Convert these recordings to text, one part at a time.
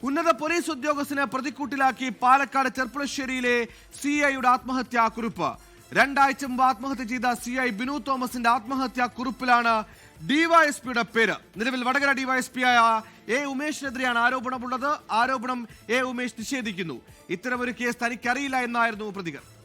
ഉന്നത പോലീസ് ഉദ്യോഗസ്ഥനെ പ്രതിക്കൂട്ടിലാക്കി പാലക്കാട് ചെർപ്പുളശ്ശേരിയിലെ സിഐയുടെ ആത്മഹത്യാക്കുറിപ്പ്. 2 ആഴ്ച മുമ്പ് ആത്മഹത്യ ചെയ്ത സിഐ ബിനു തോമസിന്റെ ആത്മഹത്യാക്കുറിപ്പിലാണ് ഡിവൈഎസ്പിയുടെ പേര്. നിലവിൽ വടകര ഡിവൈഎസ്പിയായ എ ഉമേഷിനെതിരെയാണ് ആരോപണമുള്ളത്. ആരോപണം എ ഉമേഷ് നിഷേധിക്കുന്നു. ഇത്തരമൊരു കേസ് തനിക്കറിയില്ല എന്നായിരുന്നു പ്രതികരണം.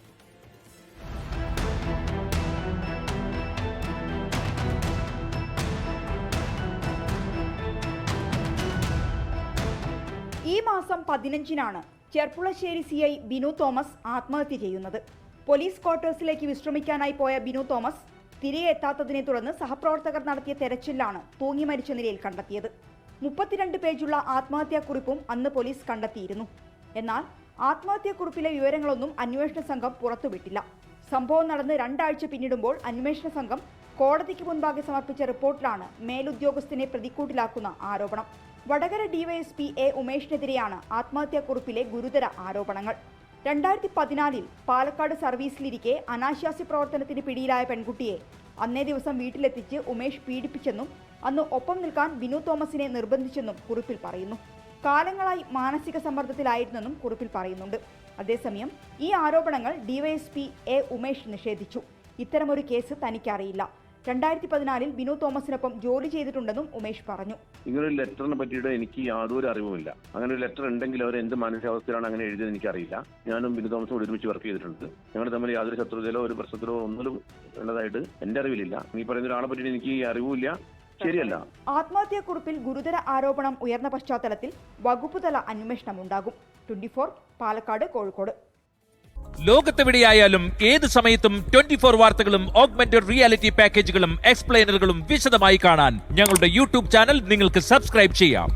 ഈ മാസം 15-നാണ് ചെർപ്പുളശ്ശേരി സിഐ ബിനു തോമസ് ആത്മഹത്യ ചെയ്യുന്നത്. പോലീസ് ക്വാർട്ടേഴ്സിലേക്ക് വിശ്രമിക്കാനായി പോയ ബിനു തോമസ് തിരികെ എത്താത്തതിനെ തുടർന്ന് സഹപ്രവർത്തകർ നടത്തിയ തെരച്ചിലാണ് തൂങ്ങി മരിച്ച നിലയിൽ കണ്ടെത്തിയത്. 32 പേജുള്ള ആത്മഹത്യാക്കുറിപ്പും അന്ന് പോലീസ് കണ്ടെത്തിയിരുന്നു. എന്നാൽ ആത്മഹത്യാക്കുറിപ്പിലെ വിവരങ്ങളൊന്നും അന്വേഷണ സംഘം പുറത്തുവിട്ടില്ല. സംഭവം നടന്ന് 2 ആഴ്ച പിന്നിടുമ്പോൾ അന്വേഷണ സംഘം കോടതിക്ക് മുൻപാകെ സമർപ്പിച്ച റിപ്പോർട്ടിലാണ് മേലുദ്യോഗസ്ഥനെ പ്രതിക്കൂട്ടിലാക്കുന്ന ആരോപണം. വടകര ഡിവൈഎസ്പി എ ഉമേഷിനെതിരെയാണ് ആത്മഹത്യാക്കുറിപ്പിലെ ഗുരുതര ആരോപണങ്ങൾ. 2014-ൽ പാലക്കാട് സർവീസിലിരിക്കെ അനാശാസ്യ പ്രവർത്തനത്തിന് പിടിയിലായ പെൺകുട്ടിയെ അന്നേ ദിവസം വീട്ടിലെത്തിച്ച് ഉമേഷ് പീഡിപ്പിച്ചെന്നും അന്ന് ഒപ്പം നിൽക്കാൻ ബിനു തോമസിനെ നിർബന്ധിച്ചെന്നും കുറിപ്പിൽ പറയുന്നു. കാലങ്ങളായി മാനസിക സമ്മർദ്ദത്തിലായിരുന്നെന്നും കുറിപ്പിൽ പറയുന്നുണ്ട്. അതേസമയം ഈ ആരോപണങ്ങൾ ഡിവൈഎസ്പി എ ഉമേഷ് നിഷേധിച്ചു. ഇത്തരമൊരു കേസ് തനിക്കറിയില്ല. 2014-ൽ ബിനു തോമസിനൊപ്പം ജോലി ചെയ്തിട്ടുണ്ടെന്നും ഉമേഷ് പറഞ്ഞു. ഇങ്ങനൊരു ലെറ്ററിനെ പറ്റിയിട്ട് എനിക്ക് യാതൊരു അറിവുമില്ല. അങ്ങനെ ഒരു ലെറ്റർ ഉണ്ടെങ്കിൽ അവർ എന്ത് മാനസികാവസ്ഥയിലാണ് അങ്ങനെ എഴുതിയത് എനിക്കറിയില്ല. ഞാനും ബിനു തോമസും ഒരുമിച്ച് വർക്ക് ചെയ്തിട്ടുണ്ട്. ഞങ്ങൾ തമ്മിൽ യാതൊരു ശത്രുതയിലോ ഒരു പ്രശ്നത്തിലോ ഒന്നിലും ഉള്ളതായിട്ട് എന്റെ അറിവിലില്ല. നീ പറയുന്ന ഒരാളെ പറ്റിയിട്ട് എനിക്ക് അറിവുമില്ല. ശരിയല്ല. ആത്മഹത്യാക്കുറിപ്പിൽ ഗുരുതര ആരോപണം ഉയർന്ന പശ്ചാത്തലത്തിൽ വകുപ്പുതല അന്വേഷണം ഉണ്ടാകും. 24 പാലക്കാട്, കോഴിക്കോട്. ലോകത്തെവിടെയായാലും ഏത് സമയത്തും 24 വാർത്തകളും ഓഗ്മെന്റഡ് റിയാലിറ്റി പാക്കേജുകളും എക്സ്പ്ലെയിനറുകളും വിശദമായി കാണാൻ ഞങ്ങളുടെ യൂട്യൂബ് ചാനൽ നിങ്ങൾക്ക് സബ്സ്ക്രൈബ് ചെയ്യാം.